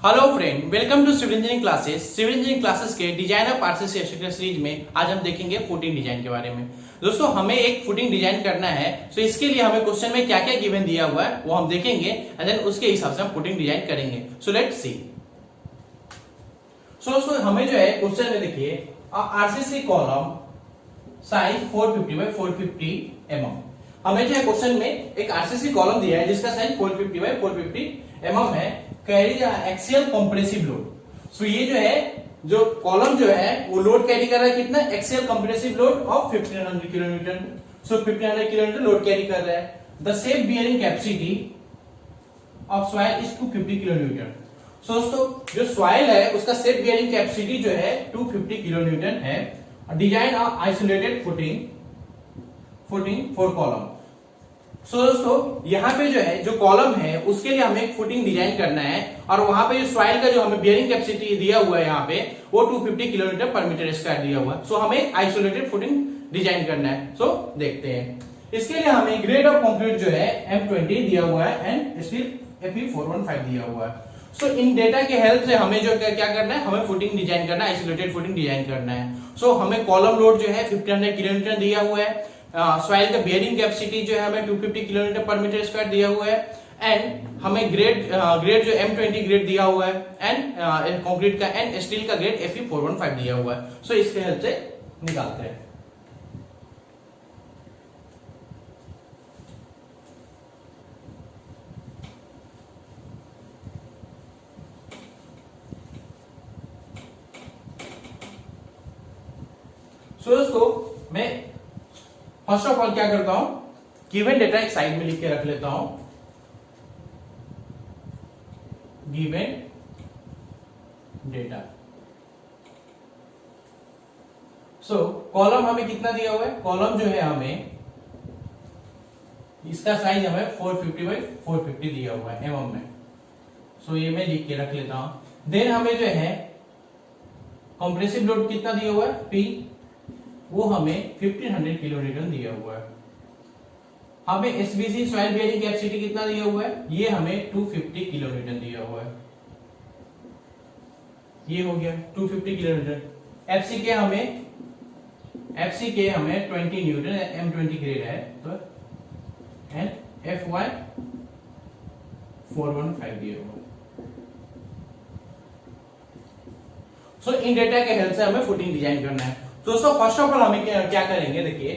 Hello friend, welcome to civil engineering classes. Civil engineering classes के design of RCC series में आज हम देखेंगे फुटिंग डिजाइन के बारे में। दोस्तों, हमें एक फुटिंग डिजाइन करना है, तो इसके लिए हमें क्वेश्चन में क्या क्या गिवन दिया हुआ है वो हम देखेंगे एंड देन उसके हिसाब से हम फुटिंग डिजाइन करेंगे। So let's see. सो हमें जो है क्वेश्चन में देखिए RCC column size 450 by 450 mm। हमें जो है क्वेश्चन में एक आरसीसी कॉलम दिया है जिसका साइज 450 बाय 450 mm है, कैरी एक्सियल कंप्रेसिव लोड। सो ये जो है जो कॉलम जो है वो लोड कैरी कर रहा है कितना, axial compressive load of 1500 kilometre. So 1500 kilometre load carry कर रहा है। The shape bearing capacity of soil is 250 kilometre. So दोस्तों, जो सॉइल है उसका शेप बियरिंग कैपेसिटी जो है 250 किलोमीटर है। Design isolated footing for column. So दोस्तों, यहाँ पे जो है जो कॉलम है उसके लिए हमें एक फुटिंग डिजाइन करना है और वहां पे जो सॉइल का जो हमें बियरिंग कैपेसिटी दिया हुआ है यहाँ पे वो 250 किलोमीटर पर मीटर स्क्वायर दिया हुआ है। सो हमें एक आइसोलेटेड फुटिंग डिजाइन करना है। सो देखते हैं। इसके लिए हमें ग्रेड ऑफ कंक्रीट जो है M20 दिया हुआ है एंड स्टील Fe415 दिया हुआ है। सो इन डेटा के हेल्प से हमें जो क्या करना है, हमें फुटिंग डिजाइन करना है, आइसोलेटेड फुटिंग डिजाइन करना है। सो हमें कॉलम लोड जो है 1500 किलोमीटर दिया हुआ है। सॉइल का बियरिंग कैपेसिटी जो है हमें 250 किलोमीटर पर मीटर स्क्वायर दिया हुआ है एंड हमें ग्रेड जो M20 ग्रेड दिया हुआ है एंड कंक्रीट का एंड स्टील का ग्रेड Fe415 दिया हुआ है। सो इसके हेल्प से निकालते हैं। सो दोस्तों, मैं फर्स्ट ऑफ ऑल क्या करता हूं, गिवन डेटा एक साइड में लिख के रख लेता हूं। Given data. सो कॉलम हमें कितना दिया हुआ है, कॉलम जो है हमें इसका साइज हमें 450 बाय 450 दिया हुआ है mm में। सो ये मैं लिख के रख लेता हूं। देन हमें जो है कंप्रेसिव लोड कितना दिया हुआ है P, वो हमें 1500 किलोमीटर दिया हुआ है। हमें एसबीसी सॉइल बियरिंग कैपेसिटी कितना दिया हुआ है, ये हमें 250 किलोमीटर दिया हुआ है। ये हो गया 250 किलोमीटर। एफसी के हमें 20 न्यूटन M20 ग्रेड है, तो एंड FY 415 दिया हुआ है। सो इन डेटा के हेल्प से हमें फुटिंग डिजाइन करना है। तो दोस्तों, फर्स्ट ऑफ ऑल हमें क्या करेंगे, देखिए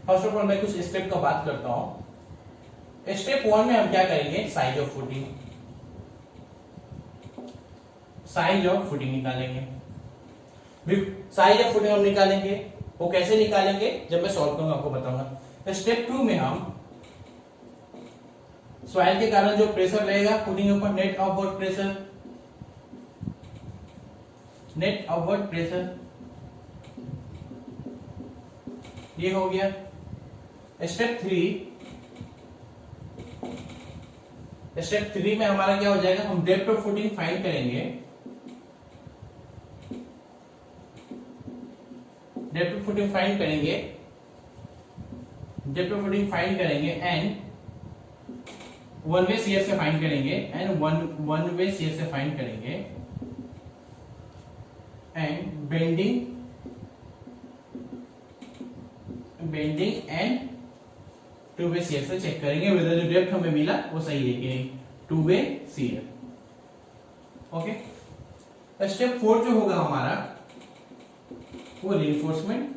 फर्स्ट ऑफ ऑल मैं कुछ स्टेप का बात करता हूं। स्टेप 1 में हम क्या करेंगे, साइज ऑफ फुटिंग निकालेंगे। साइज ऑफ फुटिंग हम निकालेंगे, वो कैसे निकालेंगे जब मैं सॉल्व करूंगा आपको बताऊंगा। स्टेप 2 में हम सॉइल के कारण जो प्रेशर रहेगा फुटिंग के ऊपर, नेट अपवर्ड प्रेशर, ये हो गया। स्टेप 3 में हमारा क्या हो जाएगा, हम डेप्थ ऑफ फुटिंग फाइंड करेंगे। डेप्थ ऑफ फुटिंग फाइंड करेंगे एंड वन वे शियर से फाइंड करेंगे and bending and two way shear से चेक करेंगे वेदर जो डेप्थ हमें मिला वो सही है कि नहीं, two way shear. Okay. Step 4 जो होगा हमारा वो रिइंफोर्समेंट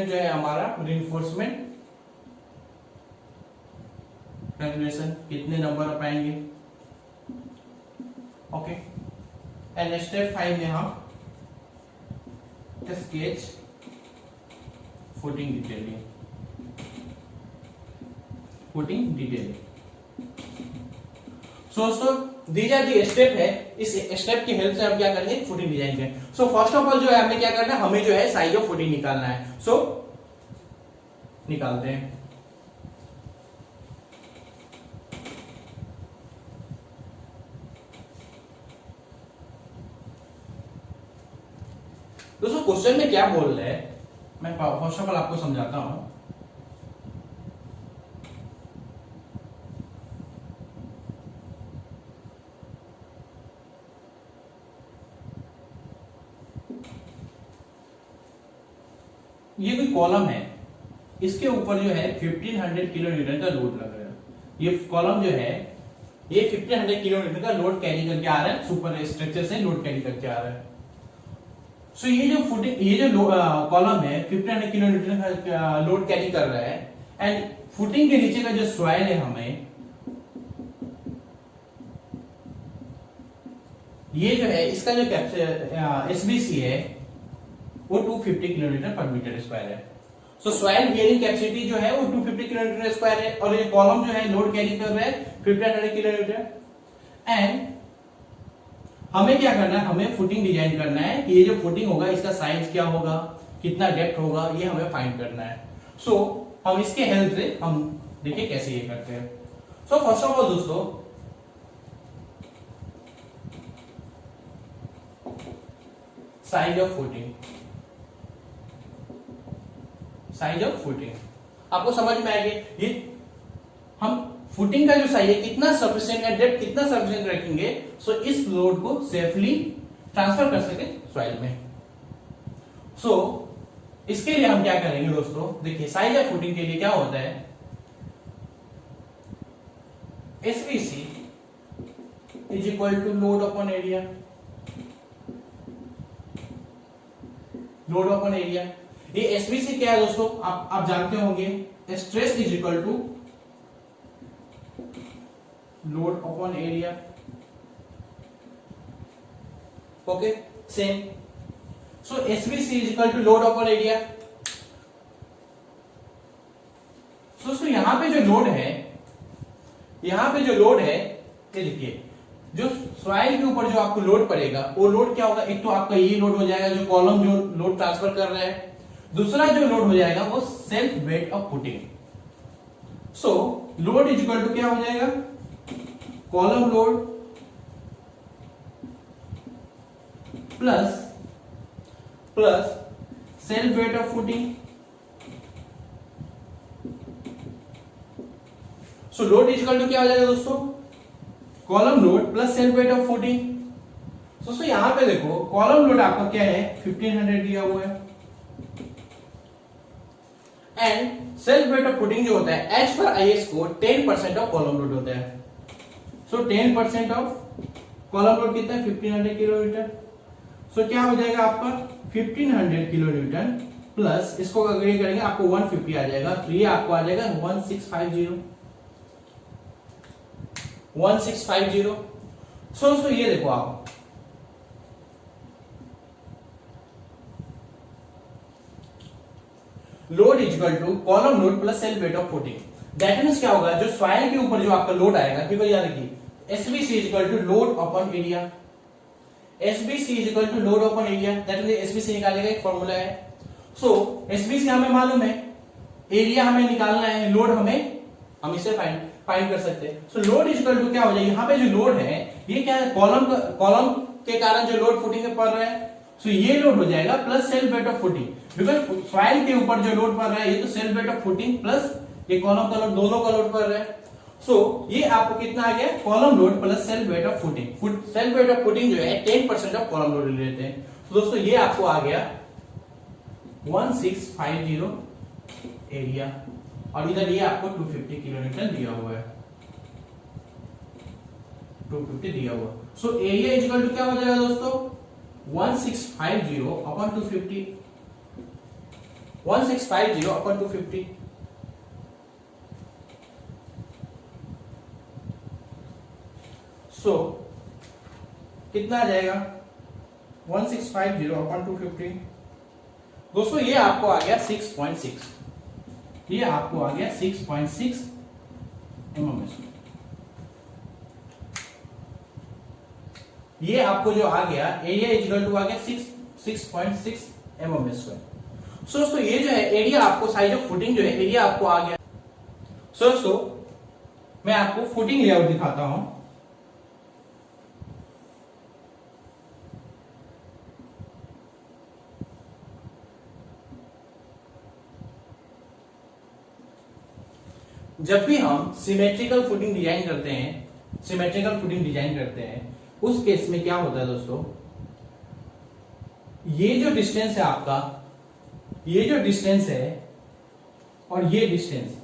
जो है हमारा, रिइंफोर्समेंट कैलकुलेशन कितने नंबर आ पाएंगे। ओके। एंड स्टेप 5 में हम स्केच फुटिंग डिटेलिंग। सो दोस्तों, दीज आर दी स्टेप है। इस स्टेप की हेल्प से हम क्या करेंगे, फुटिंग डिजाइन करेंगे। सो फर्स्ट ऑफ ऑल जो है हमें क्या करना है, हमें जो है साइज ऑफ फुटिंग निकालना है। सो निकालते हैं। दोस्तों, क्वेश्चन में क्या बोल रहे हैं, मैं फर्स्ट ऑफ ऑल आपको समझाता हूं। ये कोई कॉलम है, इसके ऊपर जो है 1500 किलो न्यूटन का लोड लग रहा है। ये कॉलम जो है ये 1500 किलो न्यूटन का लोड कैरी करके आ रहा है, सुपर स्ट्रक्चर से लोड कैरी करके आ रहा है। सो ये जो कॉलम है 1500 किलो न्यूटन का लोड कैरी कर रहा है, एंड फुटिंग के नीचे का जो सॉइल है हमें, ये जो है इसका जो एसबीसी है वो 250 किलोमीटर पर मीटर स्क्वायर है। सो सॉइल बियरिंग कैपेसिटी जो है वो 250 किलोमीटर स्क्वायर है, और ये कॉलम जो है लोड कैरी कर रहा है 1500 किलोमीटर। एंड हमें क्या करना है, हमें फुटिंग डिजाइन करना है कि ये जो फुटिंग होगा इसका साइज क्या होगा, कितना डेप्थ होगा, ये हमें फाइंड करना है। सो हम इसके हेल्प से हम देखिए कैसे ये करते हैं। सो फर्स्ट ऑफ ऑल दोस्तों, size of footing, size of footing आपको समझ में आएगी। ये हम फुटिंग का जो साइज है कितना सफिशिएंट है, डेप्थ कितना सफिशिएंट रखेंगे, सो इस लोड को सेफली ट्रांसफर कर सके सॉइल में। सो इसके लिए हम क्या करेंगे दोस्तों, देखिए साइज ऑफ फुटिंग के लिए क्या होता है, SVC is equal to load upon area. Load upon area, ये एसवीसी क्या है दोस्तों, आप जानते होंगे, stress is equal to load upon area. Okay, same. So SVC is equal to load upon area. So यहां पे जो लोड है, यहां पे जो लोड है, ये देखिए जो सॉइल के ऊपर जो आपको लोड पड़ेगा वो लोड क्या होगा, एक तो आपका ये लोड हो जाएगा जो कॉलम जो लोड ट्रांसफर कर रहा है, दूसरा जो लोड हो जाएगा वो self weight of footing. So load is equal to क्या हो जाएगा, column load plus self weight of footing. So load is equal to क्या हो जाएगा दोस्तों, column load plus self weight of footing. दोस्तों यहां पे देखो कॉलम लोड आपका क्या है 1500 दिया हुआ है, and self weight of footing जो होता है एज पर आईएस को 10% ऑफ कॉलम लोड होता है। सो 10% ऑफ कॉलम लोड कितना है 1500 किलोमीटर। सो क्या हो जाएगा आपका 1500 किलो न्यूटन प्लस इसको अगर ये करेंगे आपको 150 आ जाएगा, तो ये आपको आ जाएगा 1650। सो ये देखो आप, load is equal to column load plus self weight of footing. That means क्या होगा, जो सॉइल के ऊपर जो आपका लोड आएगा, क्योंकि याद रखिए SBC is equal to load upon area. SBC is equal to load upon area, that means SBC निकालने का एक फॉर्मूला है। सो एसबीसी हमें मालूम है, एरिया हमें निकालना है, लोड हम इसे फाइंड कर सकते हैं। So load is equal to क्या हो जाएगा, यहाँ पे जो लोड है ये क्या है, कॉलम के कारण जो लोड फुटिंग पे पड़ रहा है, सो ये लोड हो जाएगा plus self weight of footing, because soil के ऊपर जो लोड पड़ रहा है ये तो self weight of footing plus ये कॉलम का लोड, दोनों का लोड पड़ रहा है। सो ये आपको कितना आ गया, column load plus self weight of footing. Self weight of footing जो है 10% ऑफ कॉलम लोड लेते हैं। तो दोस्तों ये आपको आ गया 1650 एरिया, और इधर ये आपको 250 किलोमीटर दिया हुआ है, 250 दिया हुआ। So area is equal to क्या हो जाएगा दोस्तों 1650 अपॉन 250, 1650 अपॉन 250। सो कितना आ जाएगा 1650 अपॉन 250। दोस्तों ये आपको आ गया 6.6, ये आपको आ गया 6.6 mm। ये आपको जो आ गया एरिया इज इक्वल टू आ गया 6.6 mm स्क्वायर। सो दोस्तों ये जो है एरिया आपको, साइज ऑफ फुटिंग जो है एरिया आपको आ गया। सो दोस्तों मैं आपको फुटिंग लेआउट दिखाता हूं। जब भी हम सिमेट्रिकल फुटिंग डिजाइन करते हैं, उस केस में क्या होता है दोस्तों, ये जो डिस्टेंस है आपका, ये जो डिस्टेंस है और ये डिस्टेंस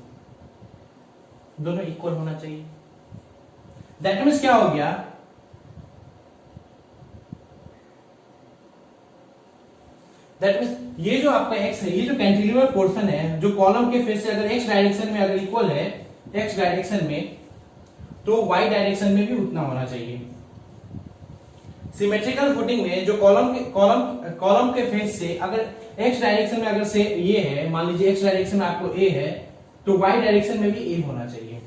दोनों इक्वल होना चाहिए। दैट मीन्स क्या हो गया, दैट मीन्स ये जो आपका x है, ये जो कैंटिलीवर पोर्शन है जो कॉलम के फेस से अगर x डायरेक्शन में अगर इक्वल है x डायरेक्शन में, तो y डायरेक्शन में भी उतना होना चाहिए। सिमेट्रिकल फुटिंग में जो कॉलम के फेस से अगर x डायरेक्शन में अगर से ये है, मान लीजिए x डायरेक्शन में आपको a है, तो y डायरेक्शन में भी a होना चाहिए।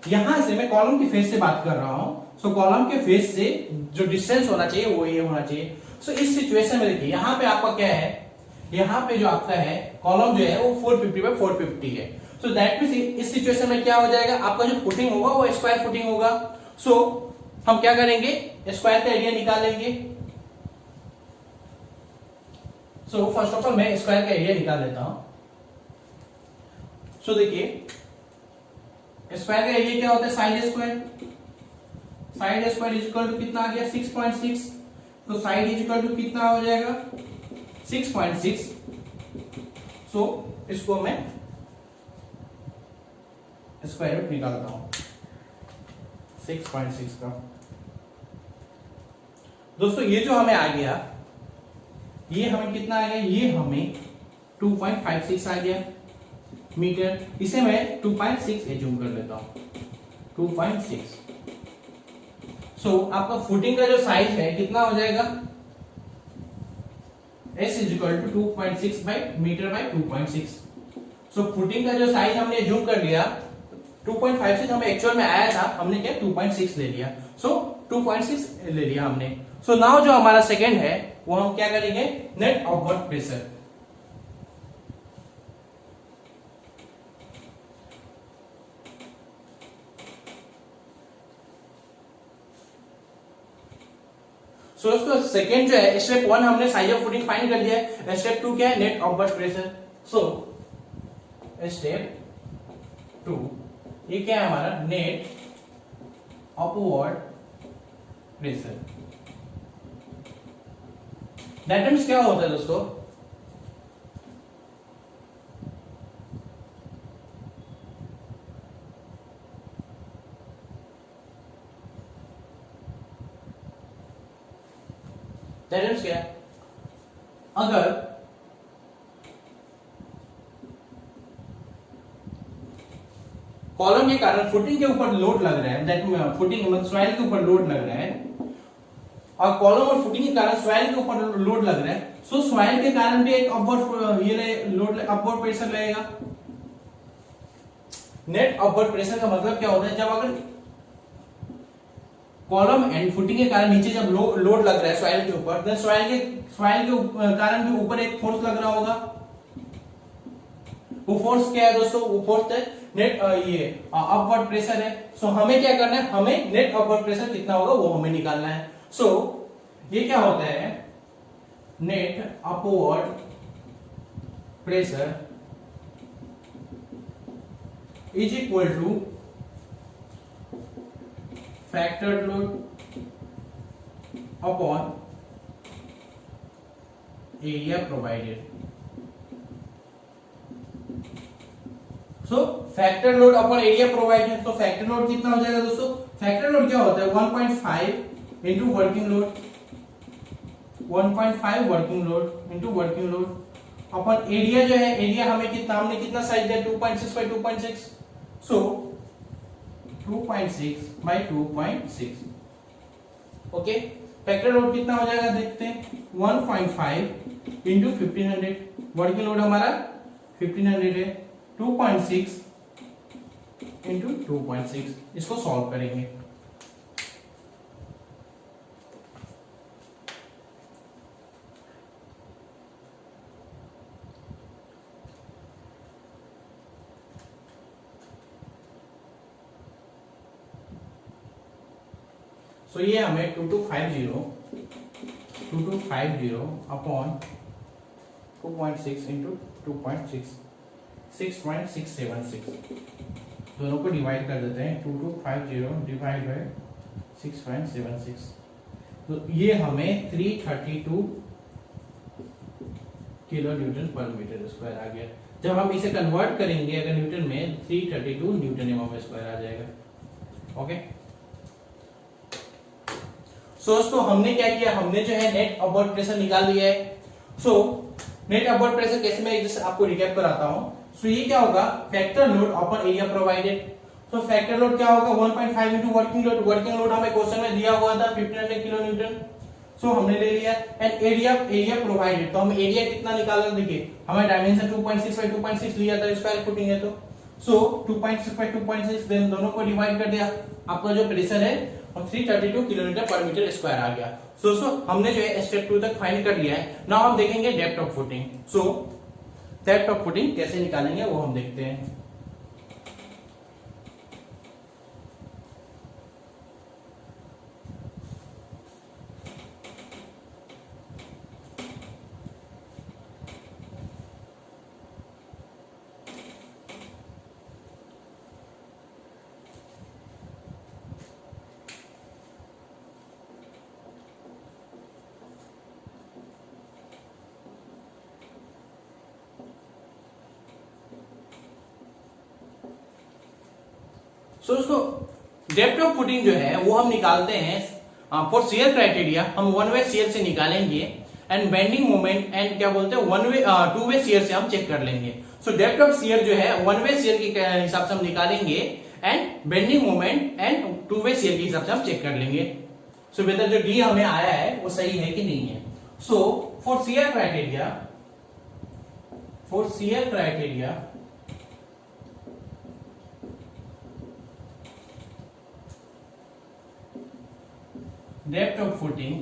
यहां से मैं कॉलम के फेस से बात कर रहा हूं। कॉलम के फेस से जो डिस्टेंस होना चाहिए वो ये होना चाहिए। इस सिचुएशन में देखिए यहां पे आपका क्या है, यहां पे जो आपका है कॉलम जो है वो 450 बाय 450 है। दैट मींस इस सिचुएशन में क्या हो जाएगा, आपका जो फुटिंग होगा वो स्क्वायर फुटिंग होगा। हम क्या करेंगे, स्क्वायर का एरिया निकालेंगे। फर्स्ट ऑफ ऑल मैं स्क्वायर का एरिया निकाल लेता हूं। देखिए स्क्वायर का एरिया क्या होता है, side square. Side square is equal to कितना आ गया, 6.6। तो साइड इज इक्वल टू कितना हो जाएगा, 6.6। इसको मैं स्क्वायर रूट निकालता हूं 6.6 का। दोस्तों ये जो हमें आ गया, ये हमें कितना आ गया, ये हमें 2.56 आ गया मीटर। इसे मैं 2.6 एज्यूम कर लेता हूं, 2.6। आपका फुटिंग का जो साइज है कितना हो जाएगा, s is equal to 2.6 by metre by 2.6। Footing का जो साइज हमने एज्यूम कर लिया 2.56, हमें एक्चुअल में आया था, हमने क्या 2.6 ले लिया। 2.6 ले लिया हमने। नाउ जो हमारा सेकंड है वो हम क्या करेंगे, नेट अपवर्ड प्रेशर। दोस्तों सेकंड जो है, स्टेप 1 हमने साइज ऑफ फुटिंग फाइंड कर लिया है। स्टेप 2 क्या है, नेट अपवर्ड प्रेशर। स्टेप 2 ये क्या है हमारा, net upward pressure. That means क्या होता है दोस्तों, दैट मींस क्या, अगर कॉलम के कारण फुटिंग के ऊपर लोड लग रहा है, दैट मींस फुटिंग मतलब सॉइल के ऊपर लोड लग रहा है, और कॉलम और फुटिंग के कारण सॉइल के ऊपर लोड लग रहा है, सॉइल के कारण भी एक अपवर्ड ये लोड अपवर्ड प्रेशर लगेगा। नेट अपवर्ड प्रेशर का मतलब क्या होता है, जब अगर कॉलम एंड फुटिंग के कारण नीचे जब लोड लग रहा है सॉइल के ऊपर, देन सॉइल के कारण भी ऊपर एक फोर्स लग रहा होगा। वो फोर्स क्या है दोस्तों, वो फोर्स है नेट ये अपवर्ड प्रेशर है। हमें क्या करना है, हमें नेट अपवर्ड प्रेशर कितना होगा वो हमें निकालना है। ये क्या होता है, net upward pressure is equal to factored load upon area provided. Factor load upon area provided. तो फैक्टर लोड कितना हो जाएगा दोस्तों, फैक्टर लोड क्या होता है, 1.5 into working load, 1.5 working load into working load upon area जो है, एरिया हमें कितना, हमने कितना साइज दिया 2.6 by 2.6। 2.6 by 2.6। Okay, factor load कितना हो जाएगा देखते हैं, 1.5 इंटू 1500। वर्किंग लोड हमारा 1500 है, 2.6 इंटू 2.6। इसको सॉल्व करेंगे। ये हमें 2250 अपॉन 2.6 इंटू 2.6 6.676 दोनों को डिवाइड कर देते हैं। 2250 डिवाइड बाय 6.76, तो ये हमें 332 किलो न्यूटन पर मीटर स्क्वायर आ गया। जब हम इसे कन्वर्ट करेंगे अगर न्यूटन में 332 न्यूटन एमएम स्क्वायर आ जाएगा। ओके, सो दोस्तों हमने क्या किया, हमने जो है नेट अपवर्ड प्रेशर निकाल लिया है। सो नेट अपवर्ड प्रेशर कैसे, मैं जैसे आपको रिकैप कराता हूं। सो ये क्या होगा, factor load upon area provided. तो फैक्टर लोड क्या होगा 1.5 into working load. Working load हमें क्वेश्चन में दिया हुआ था 1500 किलो न्यूटन। सो हमने ले लिया। एंड एरिया प्रोवाइडेड, तो हम एरिया कितना निकाला, देखिए हमें डायमेंशन 2.6 बाय 2.6 लिया था, स्क्वायर फुटिंग है तो। सो 2.6 बाय 2.6 देन दोनों को डिवाइड कर दिया, आपका जो प्रेशर है और 332 किलोमीटर पर मीटर स्क्वायर आ गया। सो हमने जो है स्टेप 2 तक फाइंड कर लिया है। नाउ हम देखेंगे depth of footing. So depth of footing कैसे निकालेंगे वो हम देखते हैं। सो दोस्तों डेप्थ ऑफ फुटिंग जो है वो हम निकालते हैं फॉर शियर क्राइटेरिया, हम वन वे शियर से निकालेंगे एंड बेंडिंग मोमेंट एंड क्या बोलते हैं one way two way shear से हम चेक कर लेंगे। सो डेप्थ ऑफ शियर जो है वन वे शियर के हिसाब से हम निकालेंगे and bending moment and two way shear के हिसाब से हम चेक कर लेंगे। सो वेदर जो डी हमें आया है वो सही है कि नहीं है। So for shear criteria depth of footing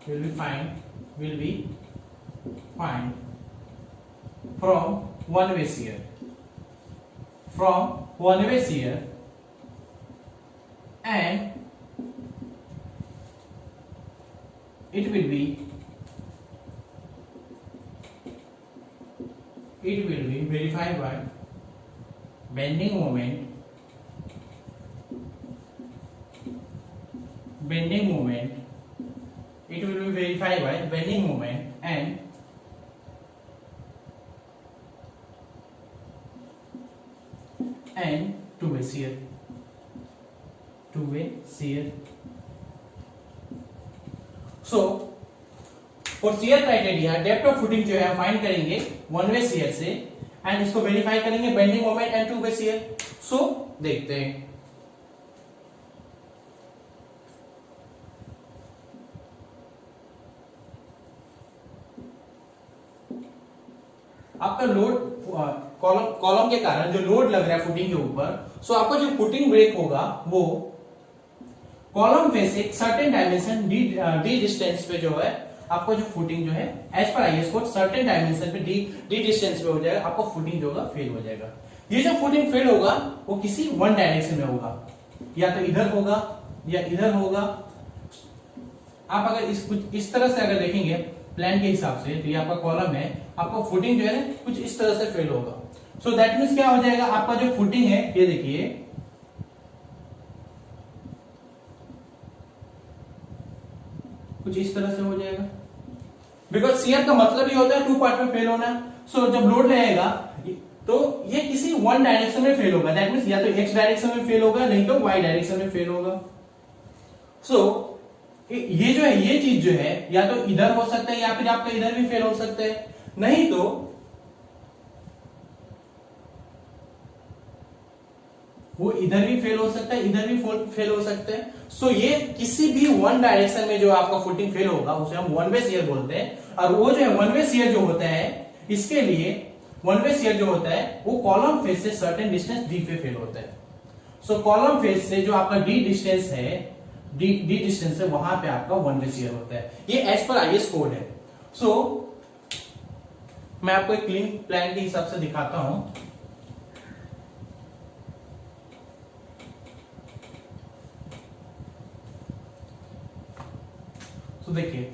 will be find from one way shear and it will be verified by bending moment it will be verified by bending moment and two-way shear. So for shear criteria depth of footing जो है find करेंगे one way shear से and इसको verify करेंगे bending moment and two way shear. सो देखते हैं। आपका load column के कारण जो लोड लग रहा है फुटिंग के ऊपर, सो आपका जो फुटिंग ब्रेक होगा वो कॉलम फेस से सर्टेन डायमेंशन डी डिस्टेंस पे जो है आपको जो फुटिंग जो है एज पर आईएस कोड सर्टेन डायमेंशन पे डी डिस्टेंस पे हो जाएगा, आपको फुटिंग जो होगा फेल हो जाएगा। ये जो फुटिंग फेल होगा वो किसी वन डायरेक्शन में होगा, या तो इधर होगा या इधर होगा। आप अगर कुछ इस तरह से अगर देखेंगे प्लान के हिसाब से, तो ये आपका कॉलम है, आपका फुटिंग जो है ना कुछ इस तरह से फेल होगा। सो दैट मींस क्या हो जाएगा, आपका जो फुटिंग है ये देखिए कुछ इस तरह से हो जाएगा, बिकॉज शियर का मतलब ही होता है टू पार्ट में फेल होना। सो जब लोड रहेगा तो ये किसी वन डायरेक्शन में फेल होगा, दैट मींस या तो एक्स डायरेक्शन में फेल होगा नहीं तो वाई डायरेक्शन में फेल होगा। सो ये जो है ये चीज जो है या तो इधर हो सकता है या फिर आपका इधर भी फेल हो सकता है, नहीं तो वो इधर भी फेल हो सकता है, इधर भी फेल हो सकता है। सो ये किसी भी वन डायरेक्शन में जो आपका फुटिंग फेल होगा उसे हम वन वे शियर बोलते हैं। और वो जो है वन वे शियर जो होता है, इसके लिए वन वे शियर जो होता है वो कॉलम फेस से सर्टेन डिस्टेंस डी पे फेल होता है। सो कॉलम फेस से जो आपका डी डिस्टेंस है, डी डिस्टेंस है, वहां पे आपका वन वे शियर होता है। ये एज पर आईएस कोड है। सो मैं आपको एक क्लीन प्लान के हिसाब से दिखाता हूं। तो देखिए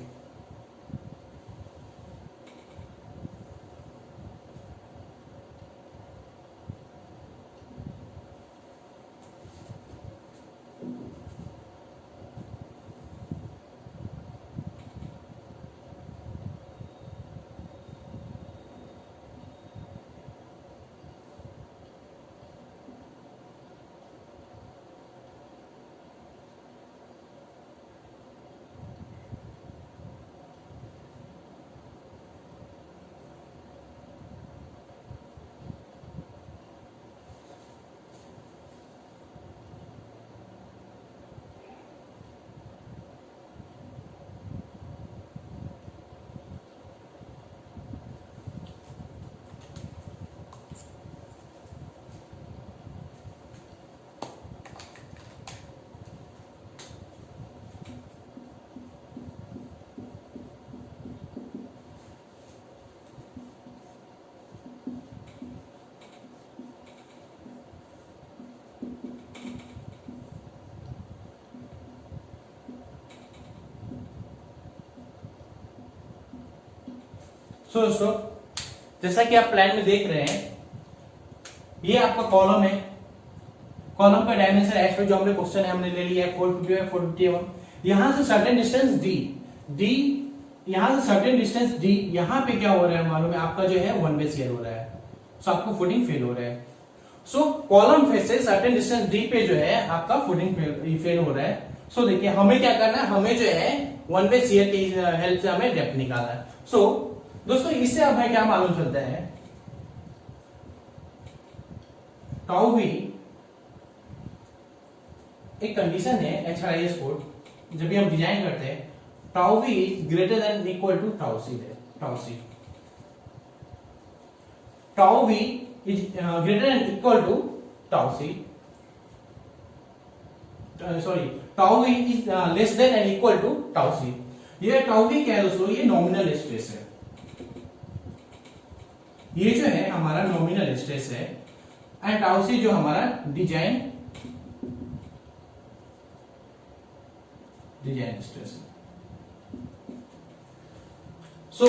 सो दोस्तों जैसा कि आप प्लान में देख रहे हैं, ये आपका कॉलम है, कॉलम का डायमेंशन एक्स पे जो हमने क्वेश्चन है हमने ले लिया है 450 बाय 450। यहां से सर्टेन डिस्टेंस डी यहां से सर्टेन डिस्टेंस डी, यहां पे क्या हो रहा है मालूम है, आपका जो है 1/शेयर हो रहा है, सो आपको फुटिंग फेल हो रहा है। सो कॉलम फेस से सर्टेन डिस्टेंस डी पे जो है आपका फुटिंग फेल हो रहा है। सो देखिए हमें क्या करना है, हमें जो है 1/शेयर की हेल्प से हमें डेप्थ निकालना है। सो दोस्तों इससे हमें क्या मालूम चलता है, टाउ वी एक कंडीशन है HRIS कोड, जब भी हम डिजाइन करते हैं tau v greater than equal to tau c है, tau v is greater than equal to tau c, sorry tau v is less than and equal to tau c. ये tau V क्या है दोस्तों, ये nominal stress है, ये जो है हमारा नॉमिनल स्ट्रेस है, एंड टाउ सी जो हमारा डिजाइन स्ट्रेस है। सो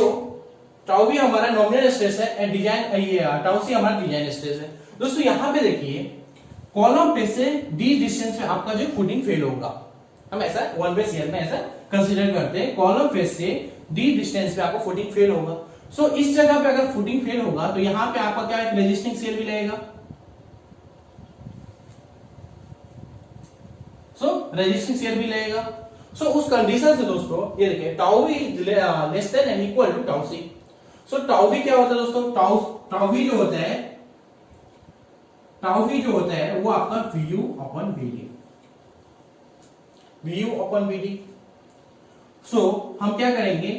टाउ वी हमारा नॉमिनल स्ट्रेस है एंड डिजाइन ये टाउ सी हमारा डिजाइन स्ट्रेस है। दोस्तों यहां पे देखिए कॉलम पे से डी डिस्टेंस पे आपका जो फुटिंग फेल होगा, हम ऐसा 1/शेयर में ऐसा कंसीडर करते हैं, कॉलम फेस से डी डिस्टेंस पे आपको फुटिंग फेल होगा। सो इस जगह पे अगर फुटिंग फेल होगा तो यहां पे आपका क्या एक रेजिस्टिंग शेयर भी लगेगा, रेजिस्टिंग शेयर भी लगेगा। सो उस कंडीशन से दोस्तों ये देखिए tau V less than and equal to tau C. So tau V क्या होता है दोस्तों, टाउ वी जो होता है वो आपका VU अपॉन VD। सो हम क्या करेंगे,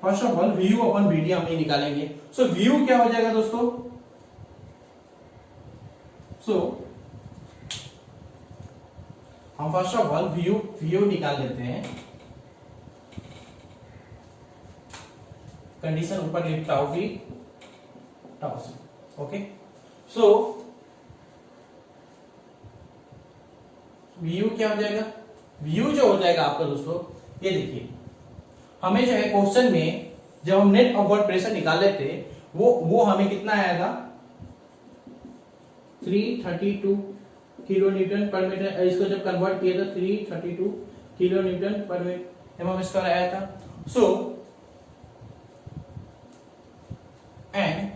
first of all VU upon VD हम ये निकालेंगे। सो VU क्या हो जाएगा दोस्तों, सो हम फर्स्ट ऑफ ऑल VU निकाल लेते हैं, कंडीशन ऊपर लिख tau V tau C, okay. So VU क्या हो जाएगा, VU जो हो जाएगा आपका दोस्तों ये देखिए, हमें जो है क्वेश्चन में जब हम नेट अपवर्ड प्रेशर निकाले थे वो हमें कितना आएगा 332 किलो न्यूटन पर मीटर, इसको जब कन्वर्ट किया था 332 किलो न्यूटन पर mm स्क्वायर आया था। सो एंड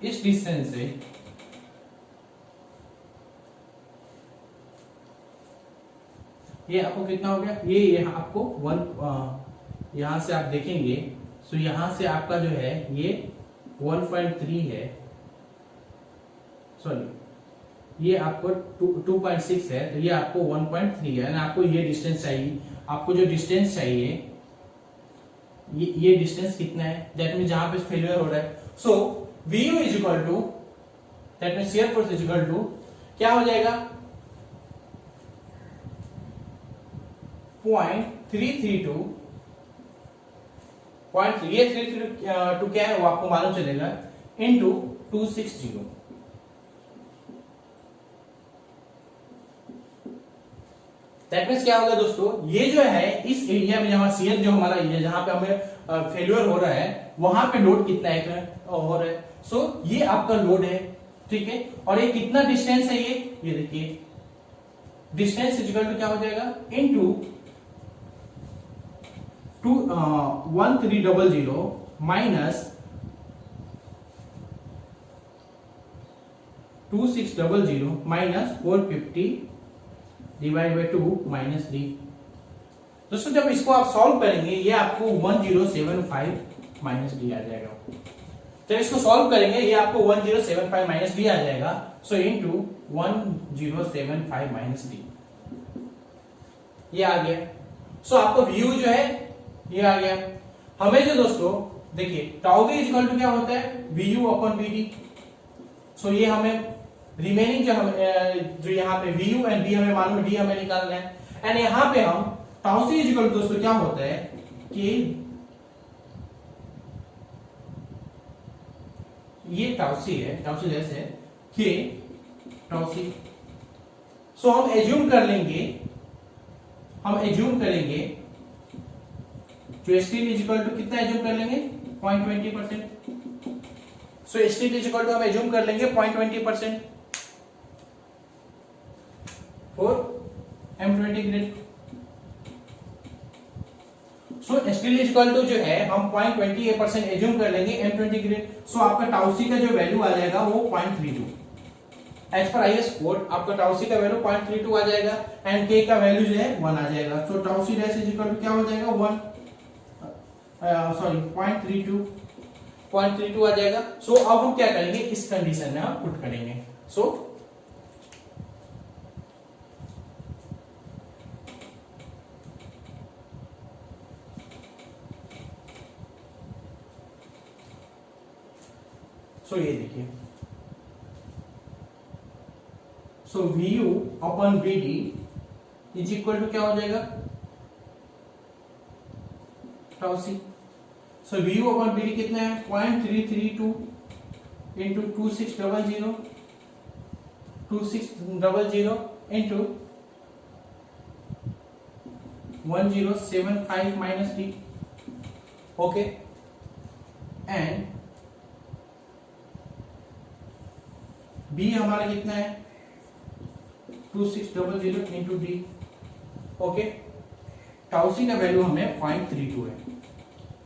इस डिस्टेंस से ये आपको कितना हो गया, ये यहाँ आपको यहां से आप देखेंगे, सो यहां से आपका जो है ये 1.3 है, सॉरी ये आपको 2.6 है, तो ये आपको 1.3 है ना। आपको ये डिस्टेंस चाहिए, आपको जो डिस्टेंस चाहिए ये डिस्टेंस कितना है, दैट मीन जहां पे फेलियर हो रहा है। So VU is equal to, that mean shear force is equal to क्या हो जाएगा 0.332 ये 332 क्या है वो आपको मालूम चलेगा इनटू 260। दैट मीन्स क्या होगा दोस्तों, ये जो है इस एरिया में जहां शियर जो हमारा एरिया जहां पे हमें फेल्यूर हो रहा है वहां पे लोड कितना है हो रहा है। सो ये आपका लोड है, ठीक है, और ये कितना डिस्टेंस है, ये देखिए डिस्टेंस इक्वल टू क्या हो जाएगा into 1300 minus 2600 minus 450 divide by 2 minus D. दोस्तों जब इसको आप सॉल्व करेंगे ये आपको 1075 माइनस डी आ जाएगा। जब इसको सॉल्व करेंगे ये आपको 1075 माइनस डी आ जाएगा। सो इनटू 1075 माइनस डी ये आ गया। सो आपको व्यू जो है ये आ गया। हमें जो दोस्तों देखिए टाउ वी इक्वल टू क्या होता है VU अपॉन VD। सो ये हमें रिमेनिंग जो यहाँ पे VU एंड D हमें मालूम है, D हमें निकालना है, एंड यहाँ पे हम टाउ सी इक्वल टू दोस्तों क्या होता है कि ये टाउ सी है, टाउ सी लेस है कि टाउ सी। सो हम एज्यूम करेंगे जो स्टील इज इक्वल टू कितना एज्यूम कर लेंगे 0.20%। So steel is equal to हम एज्यूम कर लेंगे 0.20% for M20 grade. So steel is equal to जो है हम 0.20% एज्यूम कर लेंगे M20 ग्रेड। सो आपका टाउ सी का जो वैल्यू आ जाएगा वो 0.32। एज पर आईएस कोड आपका टाउ सी का वैल्यू 0.32 आ जाएगा एंड के का वैल्यू जो है 1 आ जाएगा। So tau C dash is equal to क्या हो जाएगा 1 सॉरी 0.32 आ जाएगा। सो अब हम क्या करेंगे इस कंडीशन में हम पुट करेंगे। सो ये देखिए, so VU upon VD is equal to क्या हो जाएगा tau C. So VU upon VD कितना है 0.332 into 2600 into 1075 minus D. Okay, and B हमारा कितना है 2600 into D. Okay, tau C का वैल्यू हमें 0.32 है।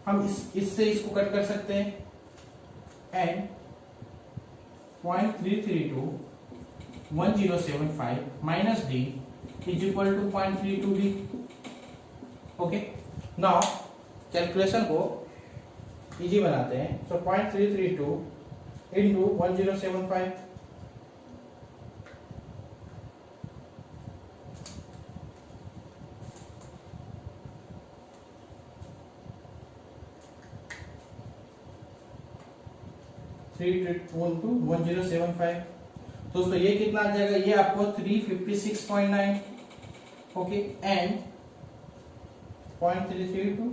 हम इससे इसको कट कर सकते हैं and 0.332 1075 minus D is equal to 0.32 D. Okay, now calculation को इजी बनाते हैं। So 0.332 into 1075 1075। दोस्तों ये कितना आ जाएगा, ये आपको 356.9। ओके, एंड 0.332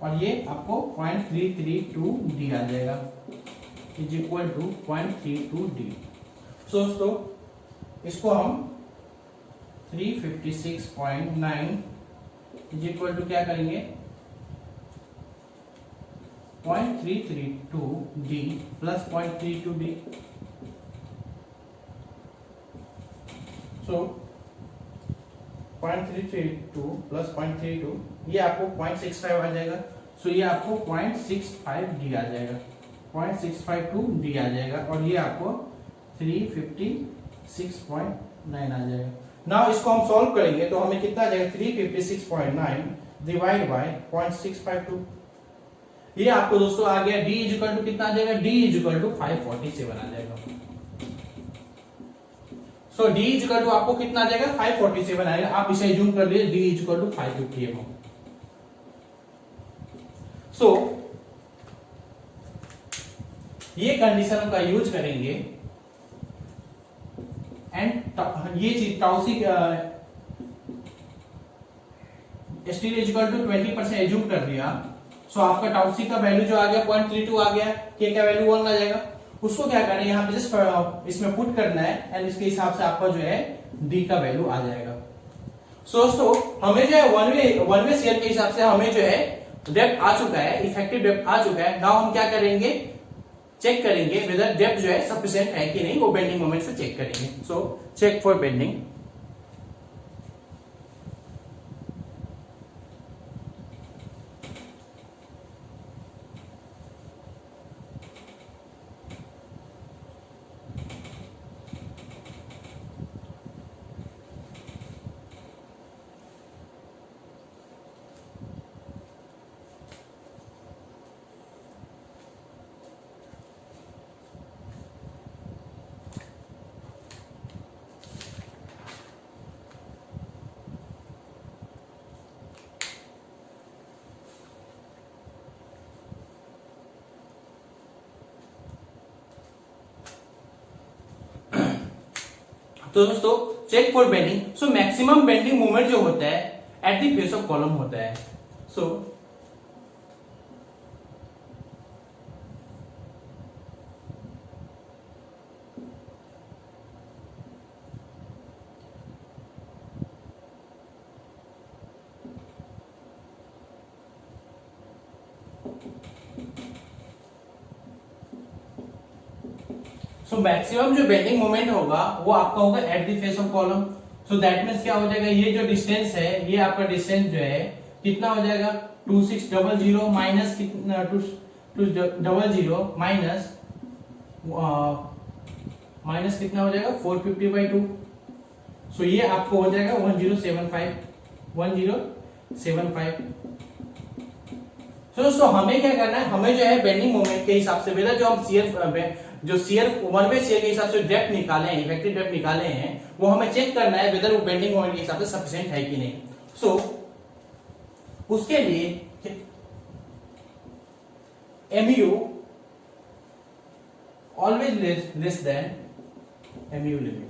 और ये आपको 0.332 डी आ जाएगा इज इक्वल टू 0.32 डी। सो दोस्तों इसको हम 356.9 इज इक्वल टू क्या करेंगे 0.332 डी प्लस 0.32 डी। सो 0.332 प्लस 0.32 ये आपको 0.65 आ जाएगा। सो ये आपको 0.65 डी आ जाएगा, 0.652 डी आ जाएगा और ये आपको 356.9 आ जाएगा। नाउ इसको हम सॉल्व करेंगे तो हमें कितना आ जाएगा 356.9 डिवाइड बाय 0.652। ये आपको दोस्तों आ गया d इज इक्वल टू कितना आ जाएगा, d इज इक्वल टू 547 आ जाएगा। सो d इज इक्वल टू आपको कितना आ जाएगा 547 आएगा। आप इसे जूम कर लीजिए, d is equal to 550 mm। So ये कंडीशन का यूज करेंगे एंड ये चीज tau C steel is equal to 20% assume कर दिया। सो आपका टाउ सी का वैल्यू जो आ गया 0.32 आ गया, के का वैल्यू 1 आ जाएगा। उसको क्या करना है यहाँ पे जस्ट इसमें पुट करना है एंड इसके हिसाब से आपका जो है डी का वैल्यू आ जाएगा। सो दोस्तों हमें जो है वन वे शेयर के हिसाब से हमें जो है डेप्थ आ चुका है, इफेक्टिव डेप्थ आ चुका है। नाउ हम क्या करेंगे चेक करेंगे वेदर डेप्थ जो है सफिशिएंट है कि नहीं, वो बेंडिंग मोमेंट से चेक करेंगे। So check for bending. तो दोस्तों check for bending. So maximum bending moment जो होता है at the face of column होता है। सो सो मैक्सिमम जो बेंडिंग मोमेंट होगा वो आपका होगा at the face of column. So that means क्या हो जाएगा, ये जो डिस्टेंस है, ये आपका डिस्टेंस जो है कितना हो जाएगा 2600 माइनस कितना 200 माइनस कितना हो जाएगा 450/2। सो ये आपको हो जाएगा 1075। दोस्तों हमें क्या करना है, हमें जो है बेंडिंग मोमेंट के हिसाब से वेदर जो हम शियर वन वे शियर के हिसाब से डेप्थ निकाले हैं, इफेक्टिव डेप्थ निकाले हैं, वो हमें चेक करना है वेदर वो बेंडिंग मोमेंट के हिसाब से सफिशिएंट है कि नहीं। सो उसके लिए MU always less than MU limit.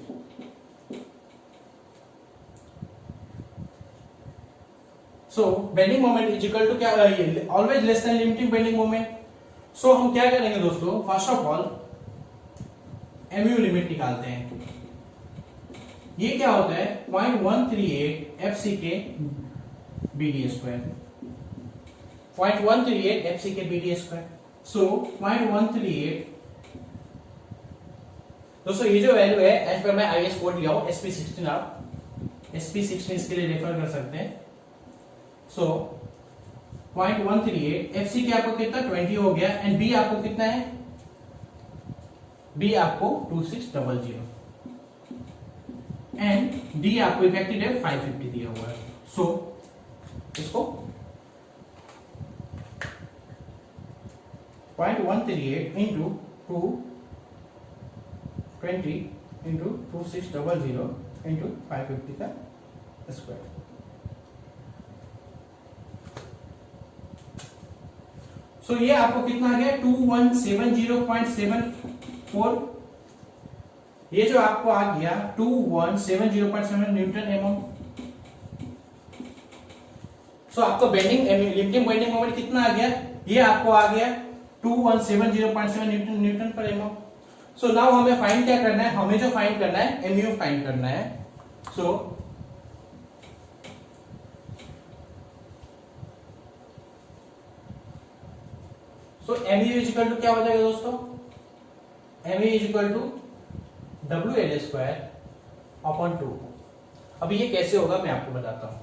So bending moment is equal to क्या, always less than limiting bending moment. So हम क्या करेंगे दोस्तों, first of all MU limit निकालते हैं। ये क्या होता है 0.138 FCK BD square, 0.138 FCK BD square. So 0.138 दोस्तों ये जो वैल्यू है एज पर मैं IS कोड लिया हूं SP16, आप SP16 इसके लिए रेफर कर सकते हैं। सो 0.138 FCK आपको कितना 20 हो गया, एंड B आपको कितना है, B आपको 2600 एंड D आपको इफेक्टिव डेप्थ 550 दिया हुआ है। सो इसको 0.138 इंटू 220 इंटू 2600 इंटू 550 का स्क्वायर। सो ये आपको कितना आ गया 2170.74। ये जो आपको आ गया 2170.7 न्यूटन एमएम। सो आपको बेंडिंग लिमिटिंग बेंडिंग मोमेंट कितना आ गया, ये आपको आ गया 2170.7 न्यूटन पर एमएम। सो नाउ हमें फाइंड क्या करना है, हमें जो फाइंड करना है MU फाइंड करना है। So MU is equal to क्या हो जाएगा दोस्तों, MU is equal to WL square upon 2। अभी ये कैसे होगा मैं आपको बताता हूं।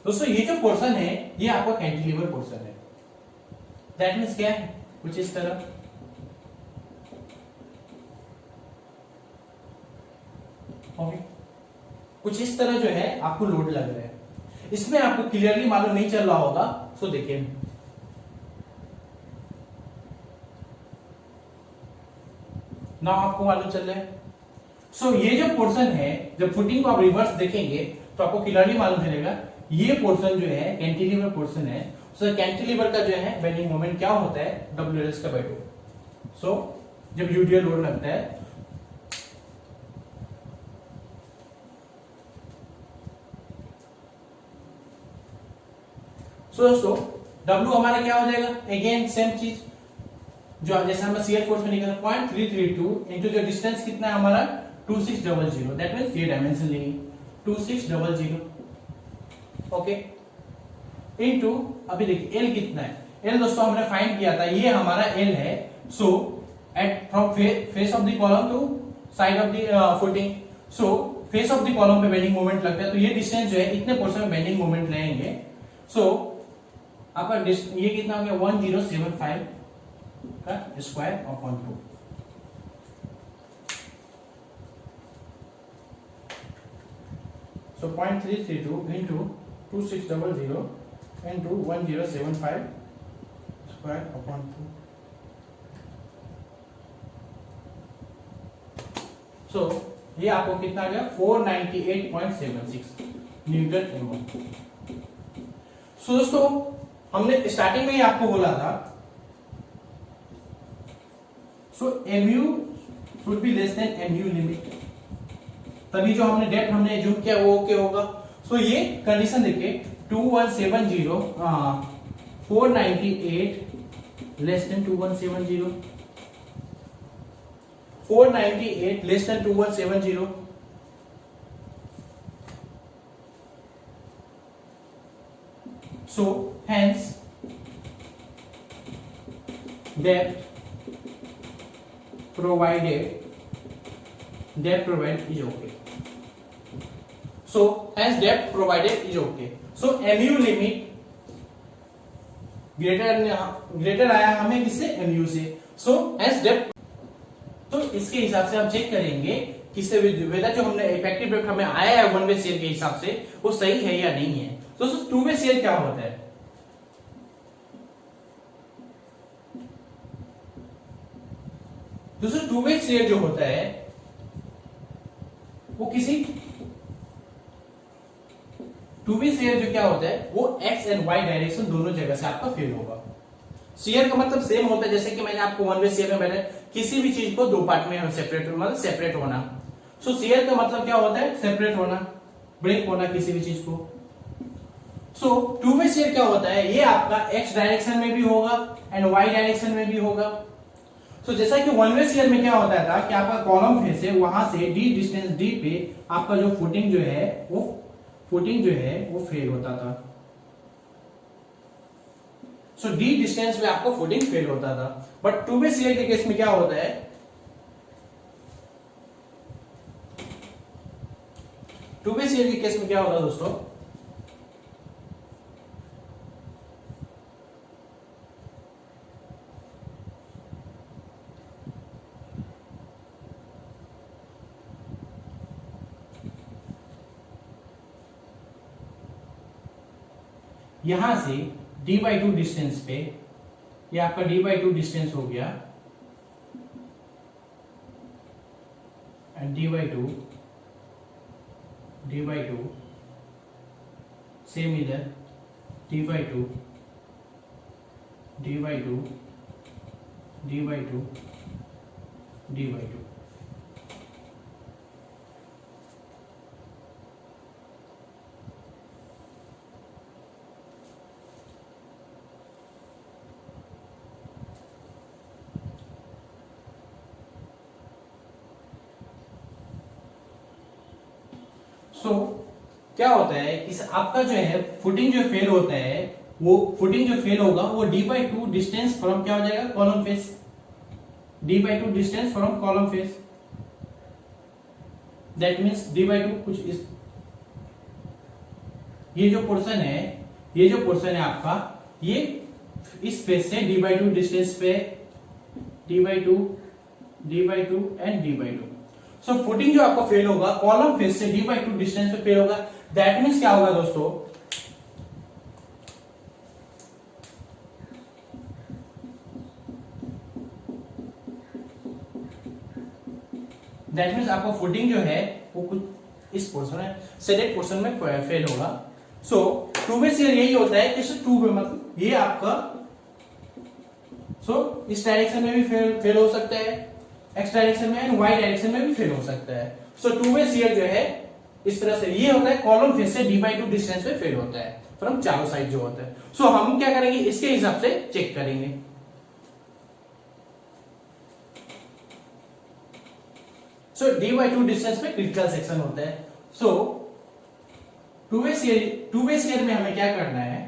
दोस्तों ये जो पोर्शन है ये आपका कैंटिलीवर पोर्शन है। दैट मीन्स क्या है, कुछ इस तरह, ओके कुछ इस तरह जो है आपको लोड लग रहा है। इसमें आपको क्लियरली मालूम नहीं चल रहा होगा। सो देखिए ना आपको मालूम चल रहा है। सो ये जो पोर्शन है, जब फुटिंग को आप रिवर्स देखेंगे तो आपको क्लियरली मालूम चलेगा ये पोर्शन जो है कैंटिलीवर पोर्शन है। सो कैंटिलीवर का जो है बेंडिंग मोमेंट क्या होता है WL/2। सो जब यूडियल लोड लगता है दोस्तों W हमारा क्या हो जाएगा, अगेन सेम चीज जो जैसे हम शियर फोर्स में निकाला 0.332 इंटू जो डिस्टेंस कितना है हमारा 2600, दैट मींस ये डायमेंशन लेंगे 2600, ओके इंटू अभी देखिए L कितना है, L दोस्तों हमने फाइंड किया था, ये हमारा L है। So at from face of the column to side of the footing, so face of the column पे बेंडिंग मोमेंट लगता है, तो ये डिस्टेंस जो है इतने पोर्शन में बेंडिंग मोमेंट लेंगे। सो आपका ये कितना हो गया 1075 का स्क्वायर अपॉन 2। सो 0.332 इंटू 2600 इंटू 1075 स्क्वायर अपॉन 2। सो ये आपको कितना आ गया 498.76 न्यूटन एमएम। सो दोस्तों हमने स्टार्टिंग में ही आपको बोला था, सो MU should be less than MU limit, तभी जो हमने डेप्थ हमने एज्यूम किया वो ओके होगा। सो ये कंडीशन देखिए 498 less than 2170, 498 less than 2170. So hence depth provided is okay. So hence depth provided is okay. So mu limit greater आया हमें किससे, mu से. So hence depth. तो इसके हिसाब से हम चेक करेंगे किससे वेदर जो हमने इफेक्टिव डेप्थ हमें आया है वन वे शेयर के हिसाब से वो सही है या नहीं है. तो टू वे शेयर क्या होता है? दोस्तों टू वे शेयर जो होता है वो किसी टू वे शेयर जो क्या होता है वो एक्स एंड वाई डायरेक्शन दोनों जगह से आपका फेल होगा. शेयर का मतलब सेम होता है, जैसे कि मैंने आपको वन वे शेयर में बताया किसी भी चीज को दो पार्ट में सेपरेट मतलब सेपरेट होना. सो शेयर का मतलब क्या होता है? सेपरेट होना, ब्रेक होना किसी भी चीज को. सो टू वे शेयर क्या होता है? ये आपका एक्स डायरेक्शन में भी होगा एंड वाई डायरेक्शन में भी होगा. सो जैसा कि वन वे शेयर में क्या होता था कि आपका कॉलम फेस है, वहां से डी डिस्टेंस डी पे आपका जो फुटिंग जो है वो फेल होता था. सो डी डिस्टेंस में आपको फुटिंग फेल होता था. बट टू वे शेयर के केस में क्या होता है? टू वे शेयर के केस में क्या होता है दोस्तों? यहां से d/2 डिस्टेंस पे, ये आपका d/2 डिस्टेंस हो गया एंड d/2 सेम इधर d/2 सो क्या होता है कि आपका जो है फुटिंग जो फेल होता है वो फुटिंग जो फेल होगा वो d/2 डिस्टेंस फ्रॉम क्या हो जाएगा? Column face. d/2 distance from column face, that means d/2 कुछ इस ये जो पोर्शन है आपका, ये इस फेस से d/2 डिस्टेंस पे d/2 and d/2. So footing जो आपका फेल होगा कॉलम फेस से d/2 डिस्टेंस पे फेल होगा. दैट मींस क्या होगा दोस्तों? दैट मींस आपका फुटिंग जो है वो कुछ इस पोर्शन है, सेलेक्ट पोर्शन में फेल होगा. सो टू वे शेयर यही होता है कि टू वे मतलब ये आपका इस डायरेक्शन में भी फेल हो सकता है, एक्स डायरेक्शन में एंड वाई डायरेक्शन में भी फेल हो सकता है. सो टू वे शेयर जो है इस तरह से ये होता है, कॉलम फेस से d/2 डिस्टेंस पे फेल होता है फ्रॉम चारों साइड जो होता है. सो हम क्या करेंगे इसके हिसाब से चेक करेंगे. सो d/2 डिस्टेंस पे क्रिटिकल सेक्शन होता है. सो टू वे शेयर में हमें क्या करना है?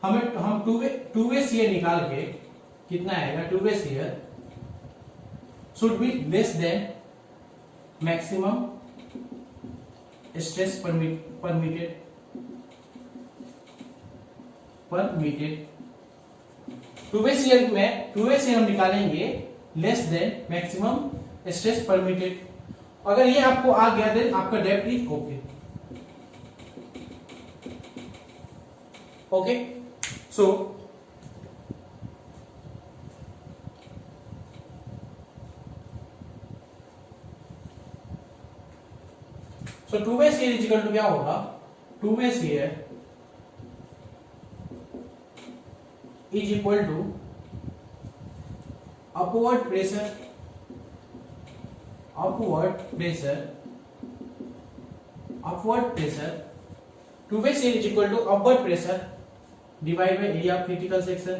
हम टू वे शेयर निकाल के कितना आएगा? Two way shear should be less than maximum stress permitted. Two way shear हम निकालेंगे less than maximum stress permitted. अगर ये आपको आ गया देन आपका depth is okay. So two way shear is equal to क्या होगा? Two way shear is equal to upward pressure two way shear is equal to upward pressure divide by area of critical section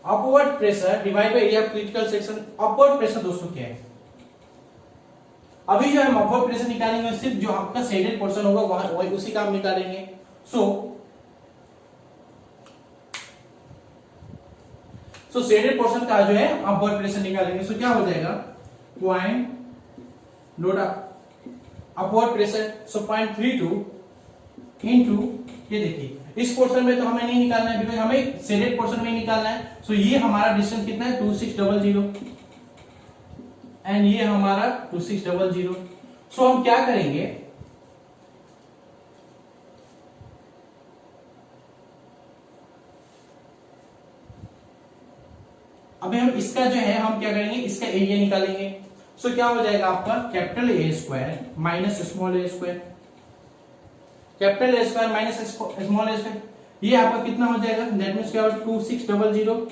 upward pressure divide by area of critical section. Upward pressure दोस्तों क्या है, अभी जो हम upward pressure निकालेंगे सिर्फ जो आपका शेडेड पोर्शन होगा वही उसी का हम निकालेंगे। सो शेडेड पोर्शन का जो है अपवर्ड प्रेशर निकालेंगे। सो क्या हो जाएगा, पॉइंट लोड अपवर्ड प्रेशर, सो 0.32 इनटू, ये देखिए इस पोर्शन में तो हमें नहीं निकालना है बिकॉज हमें शेडेड पोर्शन में निकालना है। सो ये हमारा डिस्टेंस कितना है 2600 एंड ये हमारा 2600। सो हम क्या करेंगे, अभी हम इसका जो है हम क्या करेंगे, इसका एरिया निकालेंगे। सो क्या हो जाएगा आपका capital A square minus small A square, capital A square minus small A square, ये आपका कितना हो जाएगा, दैट मींस क्या होगा 2600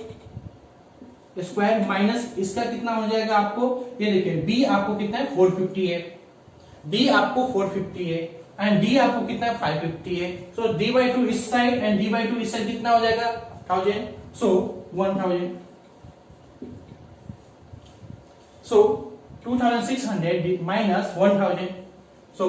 स्क्वायर माइनस इसका कितना हो जाएगा आपको, ये देखिए बी आपको कितना है 450 है, बी आपको 450 है एंड डी आपको कितना है 550 है। सो डी बाई 2 इस साइड एंड डी बाई 2 इस साइड कितना हो जाएगा 1000, सो 1000। So 2600 minus 1000. So